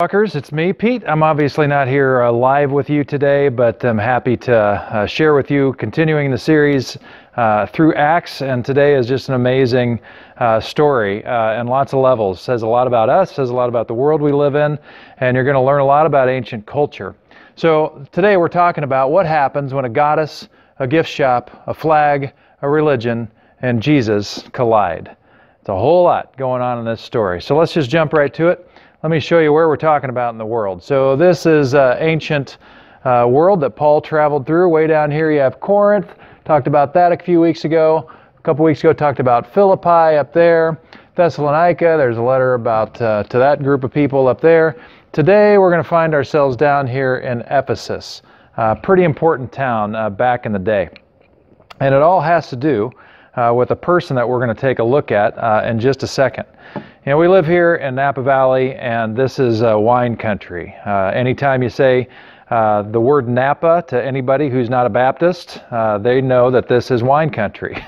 Talkers, it's me, Pete. I'm obviously not here live with you today, but I'm happy to share with you continuing the series through Acts, and today is just an amazing story and lots of levels. Says a lot about us, says a lot about the world we live in, and you're going to learn a lot about ancient culture. So today we're talking about what happens when a goddess, a gift shop, a flag, a religion, and Jesus collide. It's a whole lot going on in this story. So let's just jump right to it. Let me show you where we're talking about in the world. So this is ancient world that Paul traveled through. Way down here you have Corinth. Talked about that a few weeks ago. A couple weeks ago talked about Philippi up there. Thessalonica, there's a letter about to that group of people up there. Today we're going to find ourselves down here in Ephesus. Pretty important town back in the day. And it all has to do with a person that we're going to take a look at in just a second. You know, we live here in Napa Valley, and this is wine country. Anytime you say the word Napa to anybody who's not a Baptist, they know that this is wine country.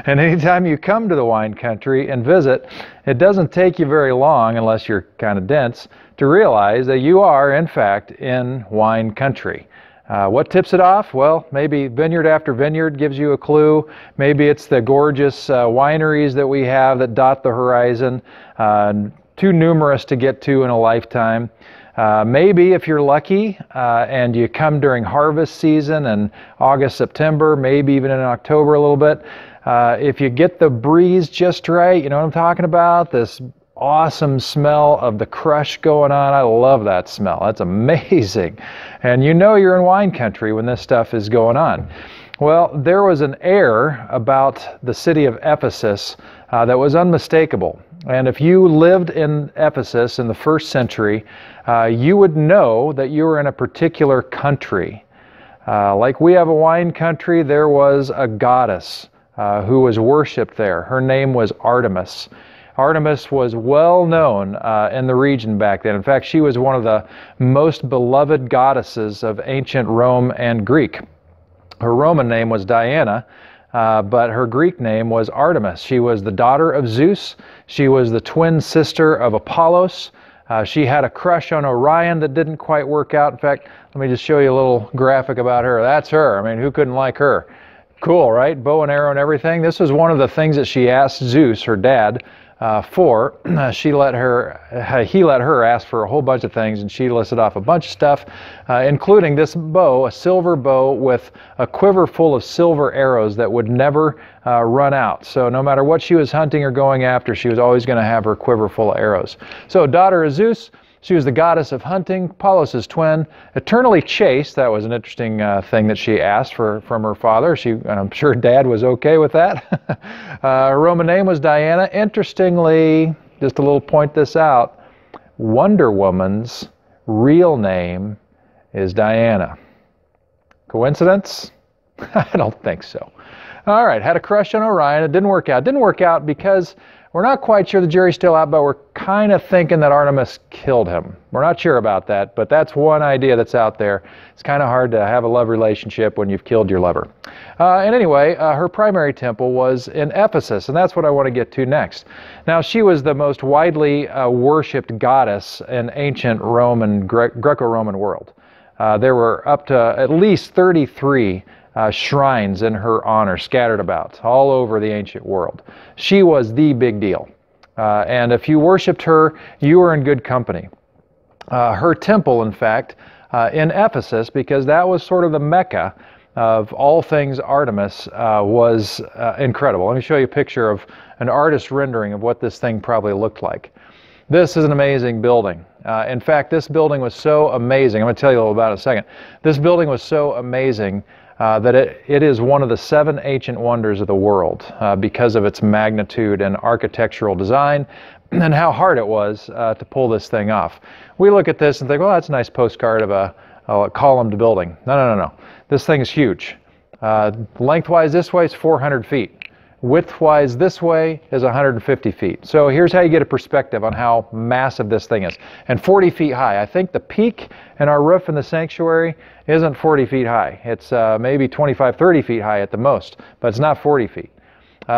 And anytime you come to the wine country and visit, it doesn't take you very long, unless you're kind of dense, to realize that you are, in fact, in wine country. What tips it off? Well, maybe vineyard after vineyard gives you a clue. Maybe it's the gorgeous wineries that we have that dot the horizon, too numerous to get to in a lifetime. Maybe if you're lucky and you come during harvest season in August, September, maybe even in October a little bit, if you get the breeze just right, you know what I'm talking about? This awesome smell of the crush going on. I love that smell. That's amazing. And you know you're in wine country when this stuff is going on. Well, there was an air about the city of Ephesus that was unmistakable. And if you lived in Ephesus in the first century, you would know that you were in a particular country. Like we have a wine country, there was a goddess who was worshipped there. Her name was Artemis. Artemis was well known in the region back then. In fact, she was one of the most beloved goddesses of ancient Rome and Greek. Her Roman name was Diana, but her Greek name was Artemis. She was the daughter of Zeus. She was the twin sister of Apollos. She had a crush on Orion that didn't quite work out. In fact, let me just show you a little graphic about her. That's her. I mean, who couldn't like her? Cool, right? Bow and arrow and everything. This was one of the things that she asked Zeus, her dad, for. He let her ask for a whole bunch of things, and she listed off a bunch of stuff, including this bow, a silver bow with a quiver full of silver arrows that would never run out. So no matter what she was hunting or going after, she was always going to have her quiver full of arrows. So daughter of Zeus, she was the goddess of hunting, Apollos' twin, eternally chaste. That was an interesting thing that she asked from her father. I'm sure Dad was okay with that. Her Roman name was Diana. Interestingly, just a little point this out, Wonder Woman's real name is Diana. Coincidence? I don't think so. All right, had a crush on Orion. It didn't work out. Didn't work out because we're not quite sure, the jury's still out, but we're kind of thinking that Artemis killed him. We're not sure about that, but that's one idea that's out there. It's kind of hard to have a love relationship when you've killed your lover. And anyway, her primary temple was in Ephesus, and that's what I want to get to next. Now, she was the most widely worshipped goddess in ancient Roman, Greco-Roman world. There were up to at least 33 shrines in her honor scattered about all over the ancient world. She was the big deal. And if you worshipped her, you were in good company. Her temple, in fact, in Ephesus, because that was sort of the Mecca of all things Artemis, was incredible. Let me show you a picture of an artist's rendering of what this thing probably looked like. This is an amazing building. In fact, this building was so amazing. I'm going to tell you a little about it in a second. This building was so amazing that it is one of the 7 ancient wonders of the world because of its magnitude and architectural design and how hard it was to pull this thing off. We look at this and think, well, that's a nice postcard of a columned building. No. This thing is huge. Lengthwise this way is 400 feet. Widthwise this way is 150 feet. So here's how you get a perspective on how massive this thing is. And 40 feet high. I think the peak in our roof in the sanctuary isn't 40 feet high. It's maybe 25, 30 feet high at the most, but it's not 40 feet.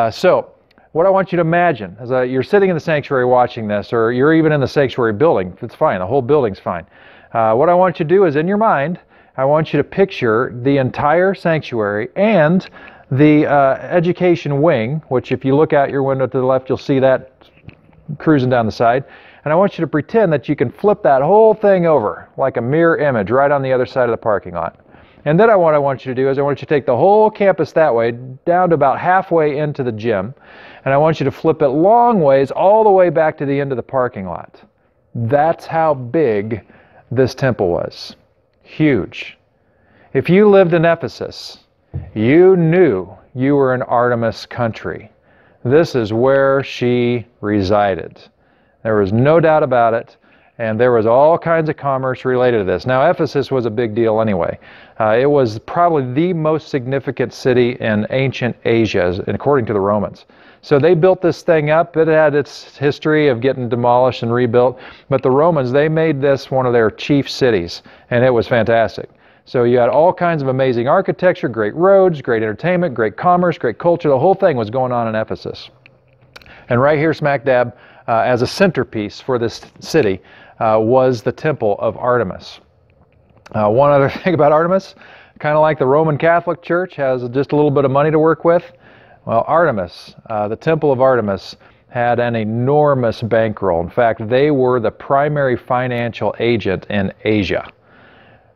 So what I want you to imagine is you're sitting in the sanctuary watching this, or you're even in the sanctuary building. It's fine. The whole building's fine. What I want you to do is, in your mind, I want you to picture the entire sanctuary and the education wing, which if you look out your window to the left, you'll see that cruising down the side. And I want you to pretend that you can flip that whole thing over like a mirror image right on the other side of the parking lot. And then what I want you to do is I want you to take the whole campus that way down to about halfway into the gym. And I want you to flip it long ways all the way back to the end of the parking lot. That's how big this temple was. Huge. If you lived in Ephesus, you knew you were in Artemis country. This is where she resided. There was no doubt about it. And there was all kinds of commerce related to this. Now, Ephesus was a big deal anyway. It was probably the most significant city in ancient Asia, according to the Romans. So they built this thing up. It had its history of getting demolished and rebuilt. But the Romans, they made this one of their chief cities, and it was fantastic. So you had all kinds of amazing architecture, great roads, great entertainment, great commerce, great culture. The whole thing was going on in Ephesus. And right here, smack dab, as a centerpiece for this city, was the temple of Artemis. One other thing about Artemis, kind of like the Roman Catholic Church has just a little bit of money to work with. Well, Artemis, the temple of Artemis, had an enormous bankroll. In fact, they were the primary financial agent in Asia.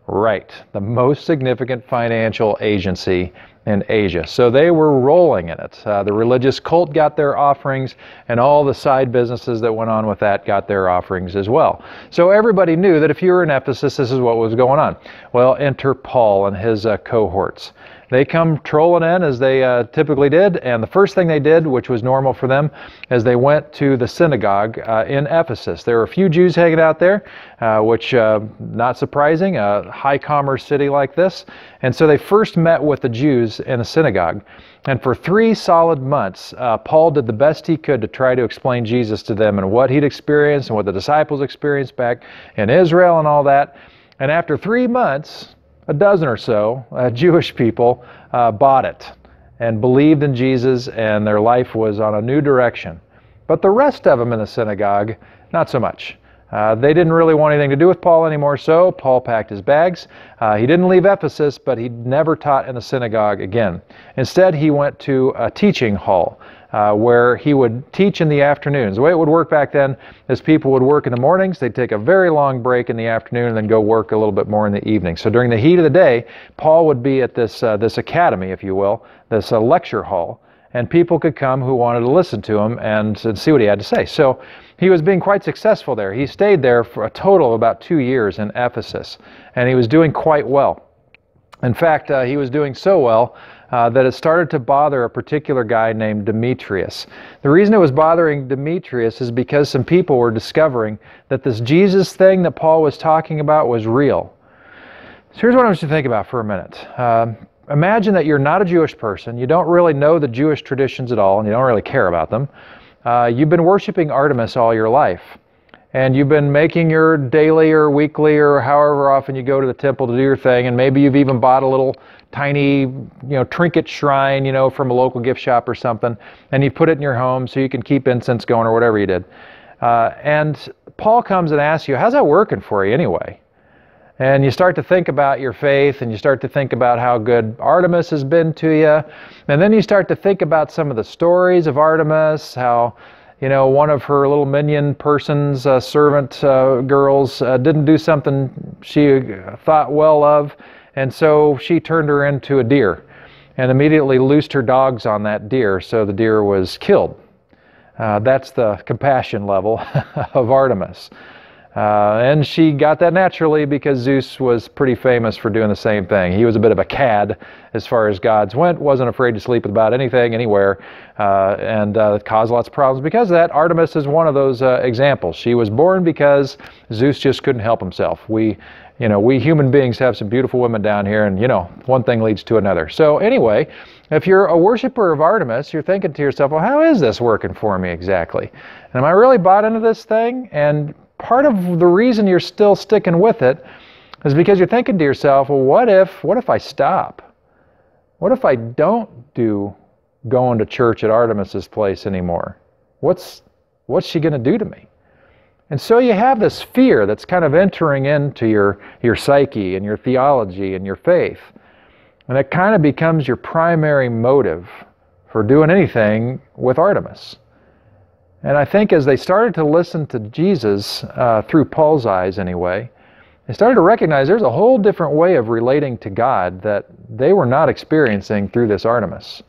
Right, the most significant financial agency in Asia. So they were rolling in it. The religious cult got their offerings, and all the side businesses that went on with that got their offerings as well. So everybody knew that if you were in Ephesus, this is what was going on. Well, enter Paul and his cohorts. They come trolling in as they typically did, and the first thing they did, which was normal for them, is they went to the synagogue in Ephesus. There were a few Jews hanging out there, which, not surprising, a high commerce city like this. And so they first met with the Jews in the synagogue. And for 3 solid months, Paul did the best he could to try to explain Jesus to them and what he'd experienced and what the disciples experienced back in Israel and all that. And after 3 months, a dozen or so Jewish people bought it and believed in Jesus, and their life was on a new direction. But the rest of them in the synagogue, not so much. They didn't really want anything to do with Paul anymore, so Paul packed his bags. He didn't leave Ephesus, but he never taught in the synagogue again. Instead, he went to a teaching hall where he would teach in the afternoons. The way it would work back then is people would work in the mornings, they'd take a very long break in the afternoon, and then go work a little bit more in the evening. So during the heat of the day, Paul would be at this academy, if you will, this lecture hall, and people could come who wanted to listen to him and see what he had to say. So he was being quite successful there. He stayed there for a total of about 2 years in Ephesus, and he was doing quite well. In fact, he was doing so well that it started to bother a particular guy named Demetrius. The reason it was bothering Demetrius is because some people were discovering that this Jesus thing that Paul was talking about was real. So here's what I want you to think about for a minute. Imagine that you're not a Jewish person, you don't really know the Jewish traditions at all, and you don't really care about them. You've been worshiping Artemis all your life, and you've been making your daily or weekly or however often you go to the temple to do your thing, and maybe you've even bought a little tiny, trinket shrine, from a local gift shop or something, and you put it in your home so you can keep incense going or whatever you did. And Paul comes and asks you, how's that working for you anyway? And you start to think about your faith, and you start to think about how good Artemis has been to you, and then you start to think about some of the stories of Artemis, how one of her little minion persons, servant girls, didn't do something she thought well of, and so she turned her into a deer and immediately loosed her dogs on that deer, so the deer was killed. That's the compassion level of Artemis. And she got that naturally because Zeus was pretty famous for doing the same thing. He was a bit of a cad as far as gods went, wasn't afraid to sleep with about anything, anywhere, and caused lots of problems. Because of that, Artemis is one of those examples. She was born because Zeus just couldn't help himself. We human beings have some beautiful women down here, and one thing leads to another. So anyway, if you're a worshiper of Artemis, you're thinking to yourself, well, how is this working for me exactly? And am I really bought into this thing? And part of the reason you're still sticking with it is because you're thinking to yourself, well, what if I stop? What if I don't do going to church at Artemis's place anymore. What's she going to do to me? And so you have this fear that's kind of entering into your psyche and your theology and your faith. And it kind of becomes your primary motive for doing anything with Artemis. And I think as they started to listen to Jesus, through Paul's eyes anyway, they started to recognize there's a whole different way of relating to God that they were not experiencing through this Artemis.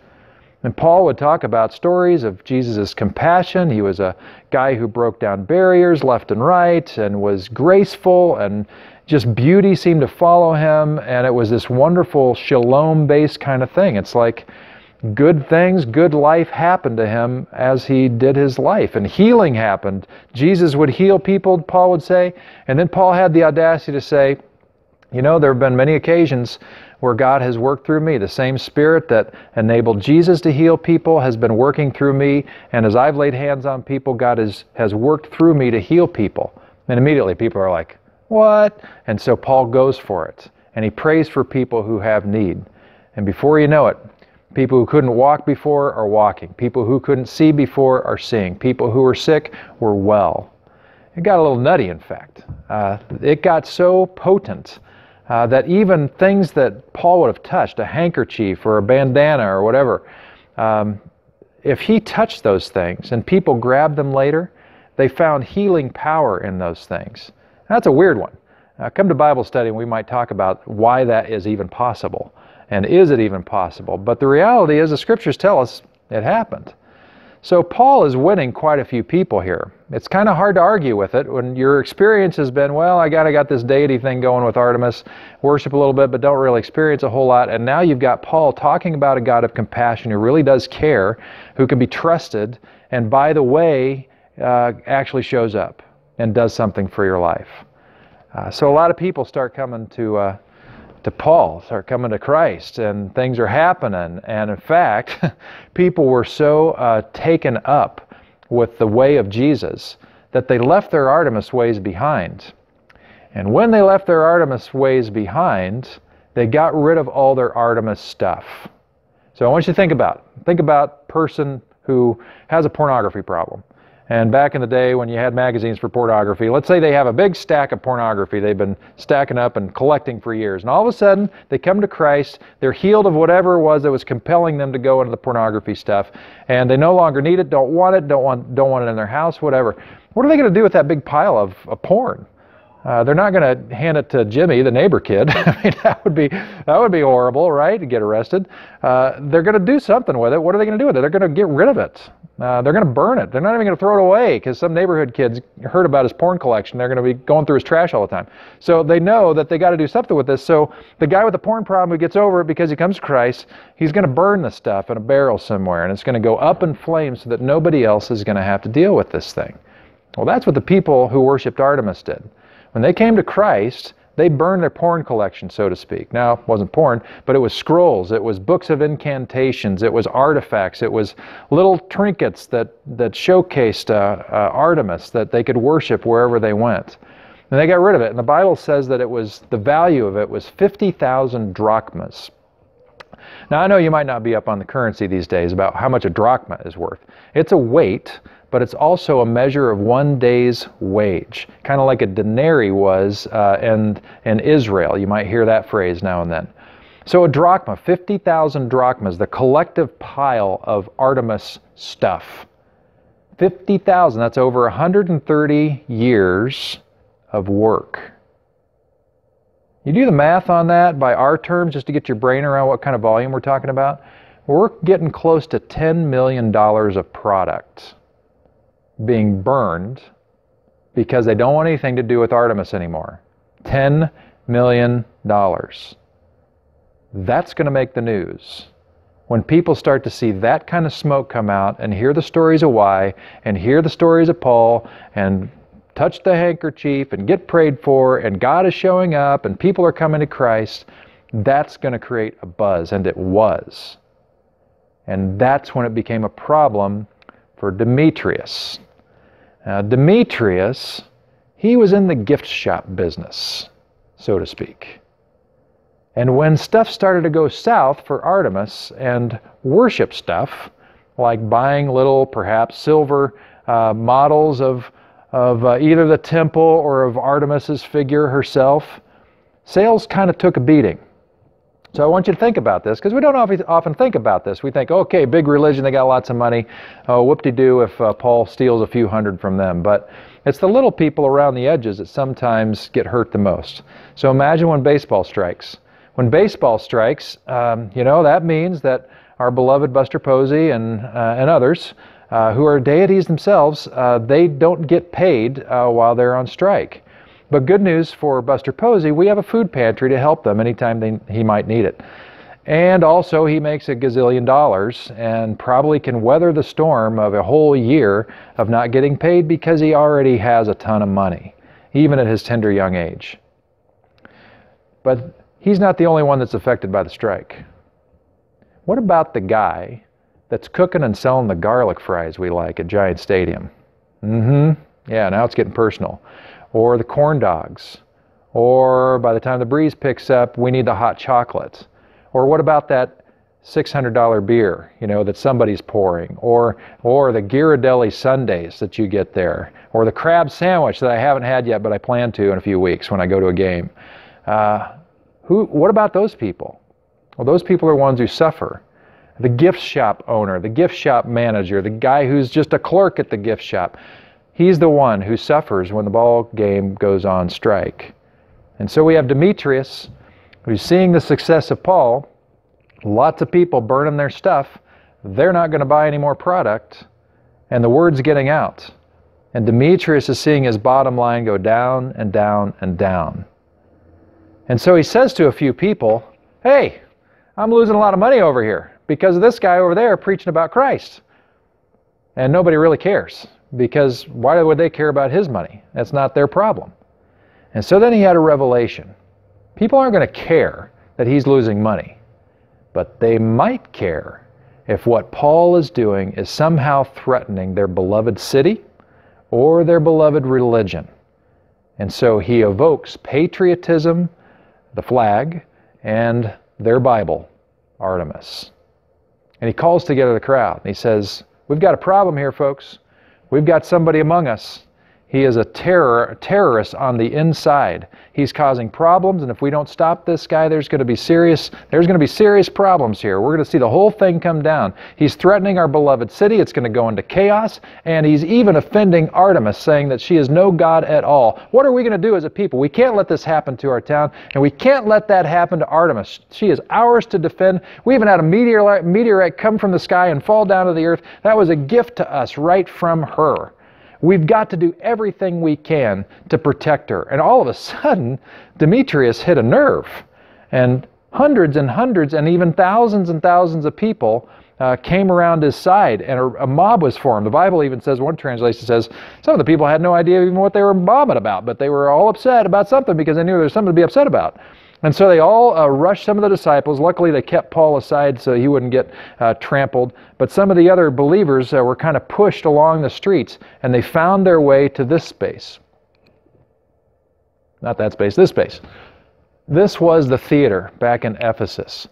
And Paul would talk about stories of Jesus' compassion. He was a guy who broke down barriers left and right and was graceful, and just beauty seemed to follow him, and it was this wonderful shalom-based kind of thing. It's like good things, good life happened to him as he did his life, and healing happened. Jesus would heal people, Paul would say, and then Paul had the audacity to say, you know, there have been many occasions where God has worked through me. The same Spirit that enabled Jesus to heal people has been working through me, and as I've laid hands on people, God has worked through me to heal people. And immediately people are like, what? And so Paul goes for it, and he prays for people who have need. And before you know it, people who couldn't walk before are walking. People who couldn't see before are seeing. People who were sick were well. It got a little nutty, in fact. It got so potent that even things that Paul would have touched, a handkerchief or a bandana or whatever, if he touched those things and people grabbed them later, they found healing power in those things. That's a weird one. Come to Bible study and we might talk about why that is even possible. And is it even possible? But the reality is the Scriptures tell us it happened. So Paul is winning quite a few people here. It's kind of hard to argue with it when your experience has been, well, I got this deity thing going with Artemis, worship a little bit, but don't really experience a whole lot. And now you've got Paul talking about a God of compassion who really does care, who can be trusted, and by the way, actually shows up and does something for your life. So a lot of people start coming to Paul, start coming to Christ, and things are happening. And in fact, people were so taken up with the way of Jesus that they left their Artemis ways behind. And when they left their Artemis ways behind, they got rid of all their Artemis stuff. So I want you to think about a person who has a pornography problem. And back in the day when you had magazines for pornography, let's say they have a big stack of pornography they've been stacking up and collecting for years. And all of a sudden, they come to Christ, they're healed of whatever it was that was compelling them to go into the pornography stuff, and they no longer need it, don't want it, don't want it in their house, whatever. What are they going to do with that big pile of porn? They're not going to hand it to Jimmy, the neighbor kid. I mean, that would be horrible, right? To get arrested. They're going to do something with it. What are they going to do with it? They're going to get rid of it. They're going to burn it. They're not even going to throw it away because some neighborhood kids heard about his porn collection. They're going to be going through his trash all the time. So they know that they got to do something with this. So the guy with the porn problem who gets over it because he comes to Christ, he's going to burn the stuff in a barrel somewhere, and it's going to go up in flames so that nobody else is going to have to deal with this thing. Well, that's what the people who worshipped Artemis did. When they came to Christ, they burned their porn collection, so to speak. Now, it wasn't porn, but it was scrolls, it was books of incantations, it was artifacts, it was little trinkets that showcased Artemis that they could worship wherever they went. And they got rid of it. And the Bible says that the value of it was 50,000 drachmas. Now, I know you might not be up on the currency these days about how much a drachma is worth. It's a weight, but it's also a measure of one day's wage, kind of like a denarii was in Israel. You might hear that phrase now and then. So a drachma, 50,000 drachmas, the collective pile of Artemis stuff. 50,000, that's over 130 years of work. You do the math on that by our terms, just to get your brain around what kind of volume we're talking about. We're getting close to $10 million of product being burned because they don't want anything to do with Artemis anymore. $10 million. That's going to make the news. When people start to see that kind of smoke come out and hear the stories of why and hear the stories of Paul and touch the handkerchief and get prayed for and God is showing up and people are coming to Christ, that's going to create a buzz, and it was. And that's when it became a problem for Demetrius. Now, Demetrius, he was in the gift shop business, so to speak. And when stuff started to go south for Artemis and worship stuff, like buying little, perhaps silver models of either the temple or of Artemis's figure herself, sales kind of took a beating. So I want you to think about this, because we don't often think about this. We think, okay, big religion, they got lots of money. Oh, whoop-de-doo if Paul steals a few hundred from them. But it's the little people around the edges that sometimes get hurt the most. So imagine when baseball strikes. When baseball strikes, that means that our beloved Buster Posey and others who are deities themselves, they don't get paid while they're on strike. But good news for Buster Posey, we have a food pantry to help them anytime he might need it. And also he makes a gazillion dollars and probably can weather the storm of a whole year of not getting paid because he already has a ton of money, even at his tender young age. But he's not the only one that's affected by the strike. What about the guy that's cooking and selling the garlic fries we like at Giant Stadium? Yeah, now it's getting personal. Or the corn dogs. Or by the time the breeze picks up, we need the hot chocolate. Or what about that $600 beer, that somebody's pouring? Or the Ghirardelli sundaes that you get there? Or the crab sandwich that I haven't had yet, but I plan to in a few weeks when I go to a game. What about those people? Well, those people are ones who suffer. The gift shop owner, the gift shop manager, the guy who's just a clerk at the gift shop. He's the one who suffers when the ball game goes on strike. And so we have Demetrius, who's seeing the success of Paul. Lots of people burning their stuff. They're not going to buy any more product. And the word's getting out. And Demetrius is seeing his bottom line go down and down and down. And so he says to a few people, hey, I'm losing a lot of money over here because of this guy over there preaching about Christ. And nobody really cares, because why would they care about his money? That's not their problem. And so then he had a revelation. People aren't going to care that he's losing money, but they might care if what Paul is doing is somehow threatening their beloved city or their beloved religion. And so he evokes patriotism, the flag, and their Bible, Artemis. And he calls together the crowd. And he says, we've got a problem here, folks. We've got somebody among us. He is a terrorist on the inside. He's causing problems, and if we don't stop this guy, there's going to be serious problems here. We're going to see the whole thing come down. He's threatening our beloved city. It's going to go into chaos, and he's even offending Artemis, saying that she is no god at all. What are we going to do as a people? We can't let this happen to our town, and we can't let that happen to Artemis. She is ours to defend. We even had a meteorite come from the sky and fall down to the earth. That was a gift to us right from her. We've got to do everything we can to protect her. And all of a sudden, Demetrius hit a nerve. And hundreds and hundreds and even thousands and thousands of people came around his side, and a mob was formed. The Bible even says, one translation says, some of the people had no idea even what they were mobbing about, but they were all upset about something because they knew there was something to be upset about. And so they all rushed some of the disciples. Luckily, they kept Paul aside so he wouldn't get trampled. But some of the other believers were kind of pushed along the streets, and they found their way to this space. Not that space, this space. This was the theater back in Ephesus.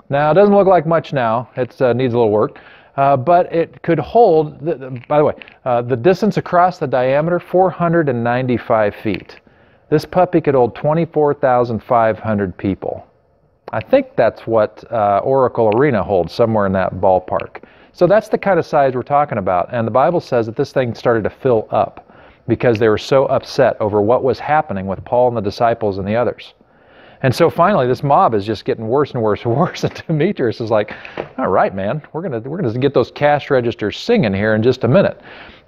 Now, it doesn't look like much now. It needs a little work. But it could hold, by the way, the distance across the diameter, 495 feet. This puppy could hold 24,500 people. I think that's what Oracle Arena holds, somewhere in that ballpark. So that's the kind of size we're talking about. And the Bible says that this thing started to fill up because they were so upset over what was happening with Paul and the disciples and the others. And so finally, this mob is just getting worse and worse and worse. And Demetrius is like, all right, man, we're gonna get those cash registers singing here in just a minute.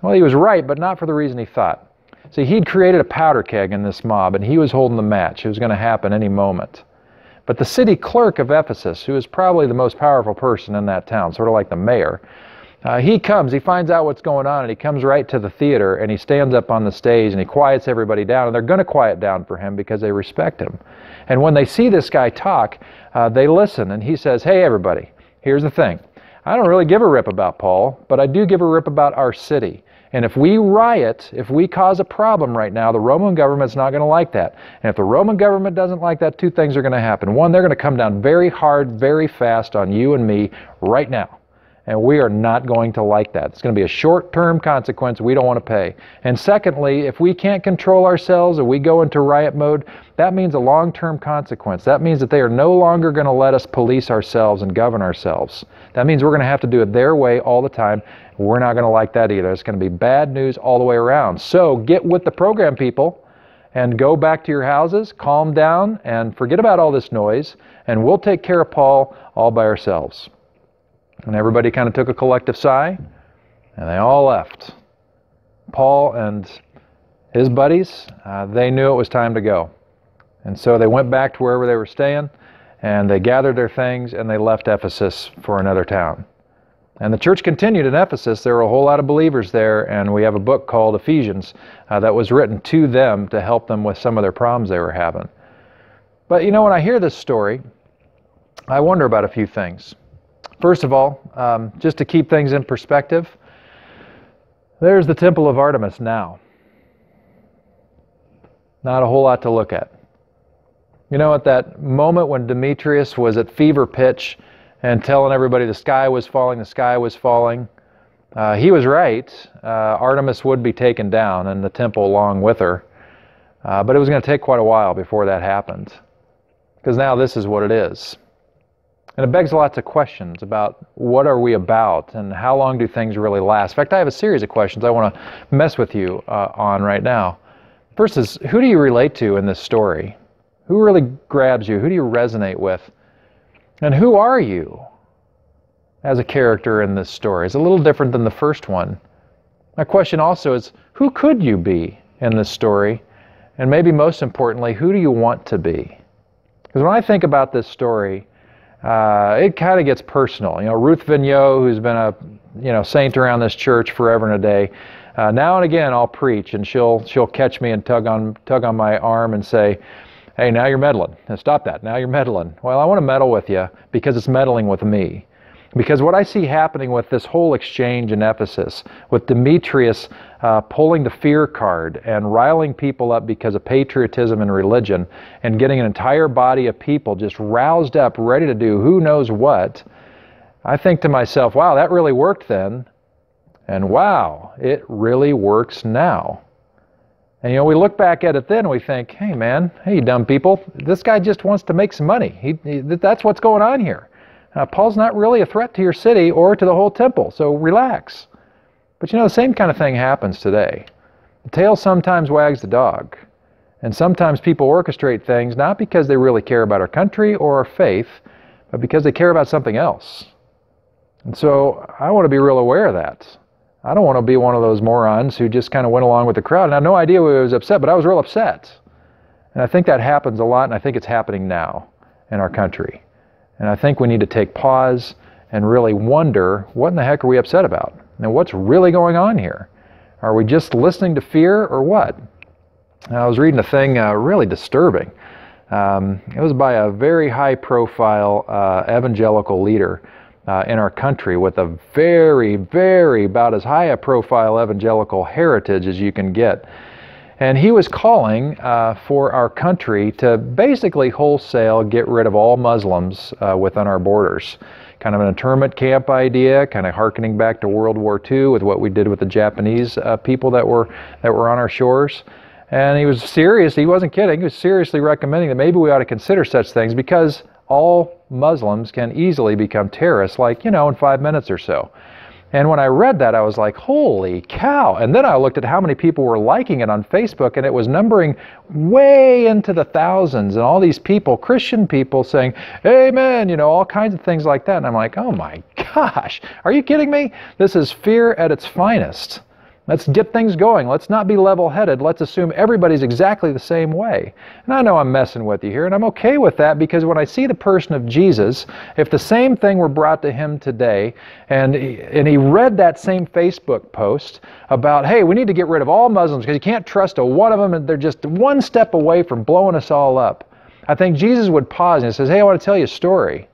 Well, he was right, but not for the reason he thought. See, he'd created a powder keg in this mob, and he was holding the match. It was going to happen any moment. But the city clerk of Ephesus, who is probably the most powerful person in that town, sort of like the mayor, he finds out what's going on, and he comes right to the theater, and he stands up on the stage, and he quiets everybody down, and they're going to quiet down for him because they respect him. And when they see this guy talk, they listen, and he says, hey, everybody, here's the thing. I don't really give a rip about Paul, but I do give a rip about our city. And if we riot, if we cause a problem right now, the Roman government's not going to like that. And if the Roman government doesn't like that, two things are going to happen. One, they're going to come down very hard, very fast on you and me right now. And we are not going to like that. It's going to be a short-term consequence we don't want to pay. And secondly, if we can't control ourselves or we go into riot mode, that means a long-term consequence. That means that they are no longer going to let us police ourselves and govern ourselves. That means we're going to have to do it their way all the time. We're not going to like that either. It's going to be bad news all the way around. So get with the program, people, and go back to your houses, calm down, and forget about all this noise, and we'll take care of Paul all by ourselves. And everybody kind of took a collective sigh, and they all left. Paul and his buddies, they knew it was time to go. And so they went back to wherever they were staying, and they gathered their things, and they left Ephesus for another town. And the church continued in Ephesus. There were a whole lot of believers there, and we have a book called Ephesians that was written to them to help them with some of their problems they were having. But you know, when I hear this story, I wonder about a few things. First of all, just to keep things in perspective, there's the Temple of Artemis now. Not a whole lot to look at. You know, at that moment when Demetrius was at fever pitch and telling everybody the sky was falling, he was right. Artemis would be taken down and the temple along with her. But it was going to take quite a while before that happened. Because now this is what it is. And it begs lots of questions about what are we about and how long do things really last. In fact, I have a series of questions I want to mess with you on right now. First is, who do you relate to in this story? Who really grabs you? Who do you resonate with? And who are you as a character in this story? It's a little different than the first one. My question also is, who could you be in this story? And maybe most importantly, who do you want to be? Because when I think about this story, it kind of gets personal. You know, Ruth Vigneault, who's been a saint around this church forever and a day, now and again I'll preach, and she'll catch me and tug on my arm and say, "Hey, now you're meddling. Now stop that. Now you're meddling." Well, I want to meddle with you because it's meddling with me. Because what I see happening with this whole exchange in Ephesus, with Demetrius pulling the fear card and riling people up because of patriotism and religion, and getting an entire body of people just roused up, ready to do who knows what, I think to myself, wow, that really worked then, and wow, it really works now. And you know, we look back at it then and we think, hey man, hey dumb people, this guy just wants to make some money. That's what's going on here. Paul's not really a threat to your city or to the whole temple, so relax. But you know, the same kind of thing happens today. The tail sometimes wags the dog. And sometimes people orchestrate things not because they really care about our country or our faith, but because they care about something else. And so I want to be real aware of that. I don't want to be one of those morons who just kind of went along with the crowd. And I had no idea why I was upset, but I was real upset. And I think that happens a lot, and I think it's happening now in our country. And I think we need to take pause and really wonder, what in the heck are we upset about? And what's really going on here? Are we just listening to fear or what? I was reading a thing really disturbing. It was by a very high-profile evangelical leader in our country with a very, very about as high a profile evangelical heritage as you can get. And he was calling for our country to basically wholesale get rid of all Muslims within our borders. Kind of an internment camp idea, kind of hearkening back to World War II with what we did with the Japanese people that were on our shores. And he was serious, he wasn't kidding, he was seriously recommending that maybe we ought to consider such things because all Muslims can easily become terrorists, like, you know, in 5 minutes or so. And when I read that, I was like, holy cow. And then I looked at how many people were liking it on Facebook, and it was numbering way into the thousands. And all these people, Christian people, saying, amen, you know, all kinds of things like that. And I'm like, oh my gosh, are you kidding me? This is fear at its finest. Let's get things going. Let's not be level-headed. Let's assume everybody's exactly the same way. And I know I'm messing with you here, and I'm okay with that because when I see the person of Jesus, if the same thing were brought to him today, and he read that same Facebook post about, hey, we need to get rid of all Muslims because you can't trust a one of them, and they're just one step away from blowing us all up. I think Jesus would pause and he says, hey, I want to tell you a story.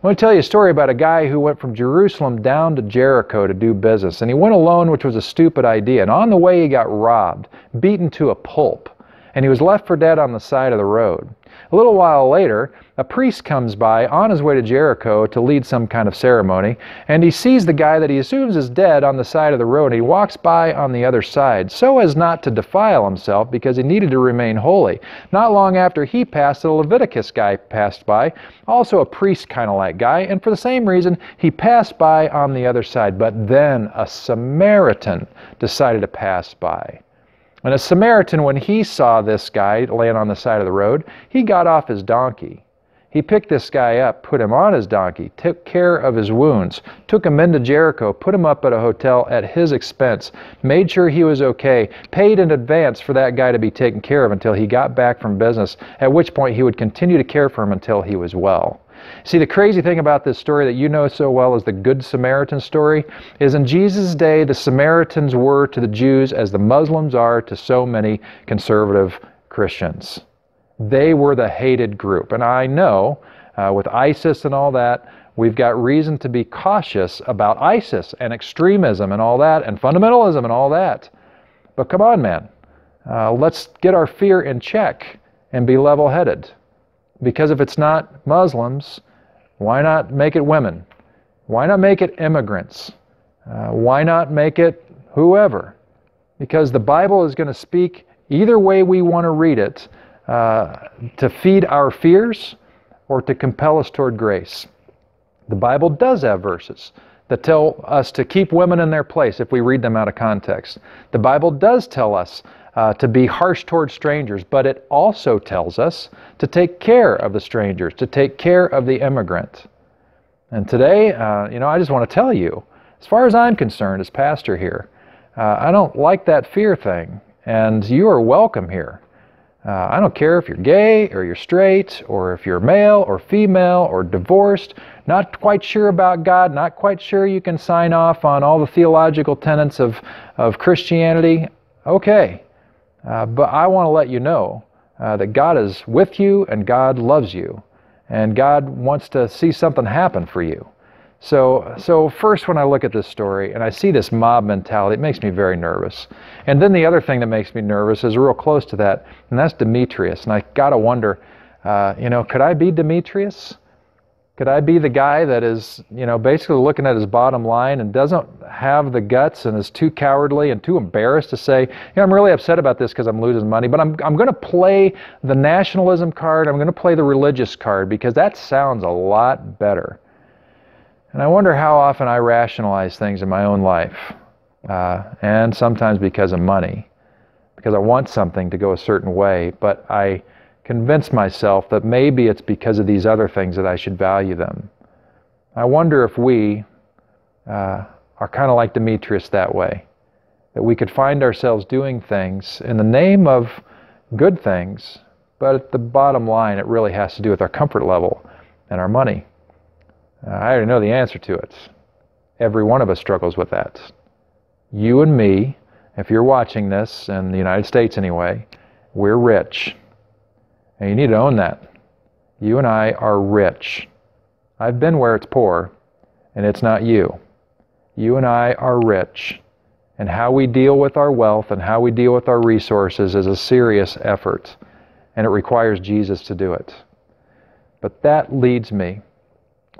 want to tell you a story about a guy who went from Jerusalem down to Jericho to do business. And he went alone, which was a stupid idea. And on the way, he got robbed, beaten to a pulp, and he was left for dead on the side of the road. A little while later, a priest comes by on his way to Jericho to lead some kind of ceremony, and he sees the guy that he assumes is dead on the side of the road, and he walks by on the other side so as not to defile himself because he needed to remain holy. Not long after he passed, a Leviticus guy passed by, also a priest kind of like guy, and for the same reason, he passed by on the other side. But then a Samaritan decided to pass by. And a Samaritan, when he saw this guy laying on the side of the road, he got off his donkey. He picked this guy up, put him on his donkey, took care of his wounds, took him into Jericho, put him up at a hotel at his expense, made sure he was okay, paid in advance for that guy to be taken care of until he got back from business, at which point he would continue to care for him until he was well. See, the crazy thing about this story that you know so well as the Good Samaritan story is in Jesus' day, the Samaritans were to the Jews as the Muslims are to so many conservative Christians. They were the hated group. And I know with ISIS and all that, we've got reason to be cautious about ISIS and extremism and all that and fundamentalism and all that. But come on, man. Let's get our fear in check and be level-headed. Because if it's not Muslims, why not make it women? Why not make it immigrants? Why not make it whoever? Because the Bible is going to speak either way we want to read it, to feed our fears or to compel us toward grace. The Bible does have verses that tell us to keep women in their place if we read them out of context. The Bible does tell us to be harsh toward strangers, but it also tells us to take care of the strangers, to take care of the immigrant. And today, I just want to tell you, as far as I'm concerned as pastor here, I don't like that fear thing, and you are welcome here. I don't care if you're gay or you're straight or if you're male or female or divorced, not quite sure about God, not quite sure you can sign off on all the theological tenets of Christianity. Okay. But I want to let you know that God is with you and God loves you and God wants to see something happen for you. So first when I look at this story and I see this mob mentality, it makes me very nervous. And then the other thing that makes me nervous is real close to that, and that's Demetrius. And I got to wonder, could I be Demetrius? Could I be the guy that is, basically looking at his bottom line and doesn't have the guts and is too cowardly and too embarrassed to say, I'm really upset about this because I'm losing money, but I'm going to play the nationalism card, I'm going to play the religious card because that sounds a lot better. And I wonder how often I rationalize things in my own life, and sometimes because of money, because I want something to go a certain way, but I convince myself that maybe it's because of these other things that I should value them. I wonder if we are kind of like Demetrius that way, that we could find ourselves doing things in the name of good things, but at the bottom line it really has to do with our comfort level and our money. I already know the answer to it. Every one of us struggles with that. You and me, if you're watching this, in the United States anyway, we're rich. And you need to own that. You and I are rich. I've been where it's poor, and it's not you. You and I are rich. And how we deal with our wealth and how we deal with our resources is a serious effort. And it requires Jesus to do it. But that leads me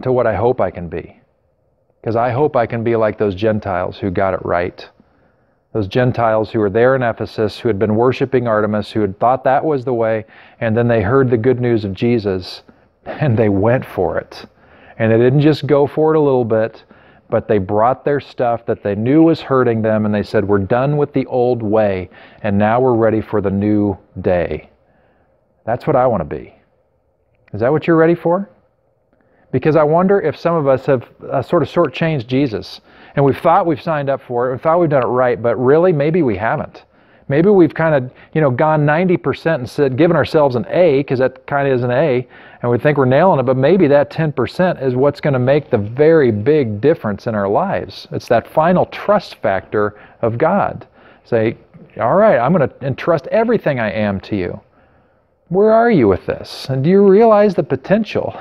to what I hope I can be. Because I hope I can be like those Gentiles who got it right. Those Gentiles who were there in Ephesus, who had been worshiping Artemis, who had thought that was the way, and then they heard the good news of Jesus, and they went for it. And they didn't just go for it a little bit, but they brought their stuff that they knew was hurting them, and they said, we're done with the old way, and now we're ready for the new day. That's what I want to be. Is that what you're ready for? Because I wonder if some of us have sort of shortchanged Jesus. And we've thought we've signed up for it, we thought we've done it right, but really maybe we haven't. Maybe we've kind of, gone 90% and said, given ourselves an A, because that kind of is an A, and we think we're nailing it, but maybe that 10% is what's going to make the very big difference in our lives. It's that final trust factor of God. Say, all right, I'm going to entrust everything I am to you. Where are you with this? And do you realize the potential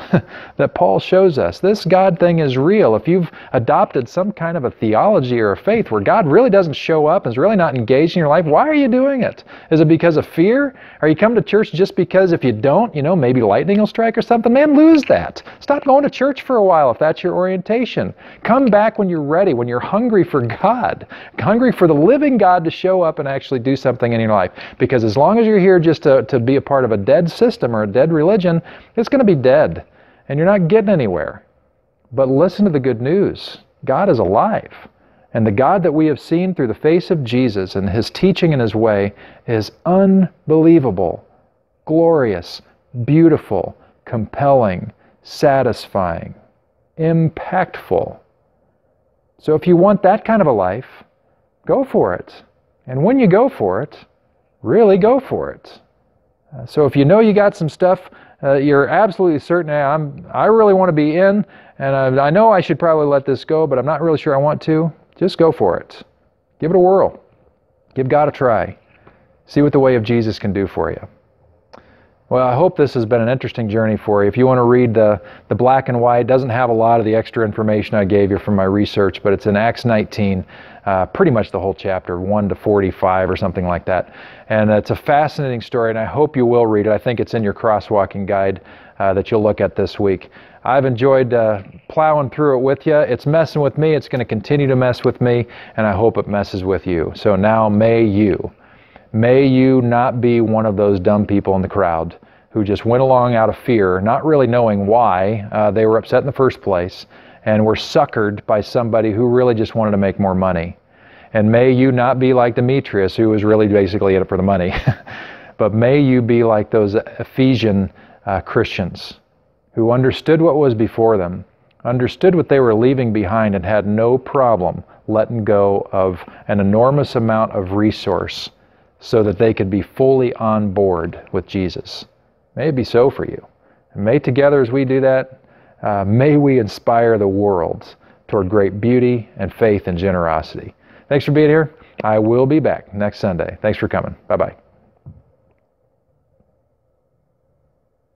that Paul shows us? This God thing is real. If you've adopted some kind of a theology or a faith where God really doesn't show up and is really not engaged in your life, why are you doing it? Is it because of fear? Are you come to church just because if you don't, maybe lightning will strike or something? Man, lose that. Stop going to church for a while if that's your orientation. Come back when you're ready, when you're hungry for God, hungry for the living God to show up and actually do something in your life. Because as long as you're here just to be a part of a dead system or a dead religion, it's going to be dead and you're not getting anywhere. But listen to the good news. God is alive. And the God that we have seen through the face of Jesus and His teaching and His way is unbelievable, glorious, beautiful, compelling, satisfying, impactful. So if you want that kind of a life, go for it. And when you go for it, really go for it. So if you know you got some stuff, you're absolutely certain, hey, I really want to be in, and I know I should probably let this go, but I'm not really sure I want to, just go for it. Give it a whirl. Give God a try. See what the way of Jesus can do for you. Well, I hope this has been an interesting journey for you. If you want to read the black and white, it doesn't have a lot of the extra information I gave you from my research, but it's in Acts 19, pretty much the whole chapter, 1 to 45 or something like that. And it's a fascinating story, and I hope you will read it. I think it's in your crosswalking guide that you'll look at this week. I've enjoyed plowing through it with you. It's messing with me. It's going to continue to mess with me, and I hope it messes with you. So now may you not be one of those dumb people in the crowd who just went along out of fear, not really knowing why they were upset in the first place, and were suckered by somebody who really just wanted to make more money. And may you not be like Demetrius, who was really basically in it for the money. But may you be like those Ephesian Christians who understood what was before them, understood what they were leaving behind, and had no problem letting go of an enormous amount of resource so that they could be fully on board with Jesus. May it be so for you. And may together as we do that, may we inspire the world toward great beauty and faith and generosity. Thanks for being here. I will be back next Sunday. Thanks for coming. Bye-bye.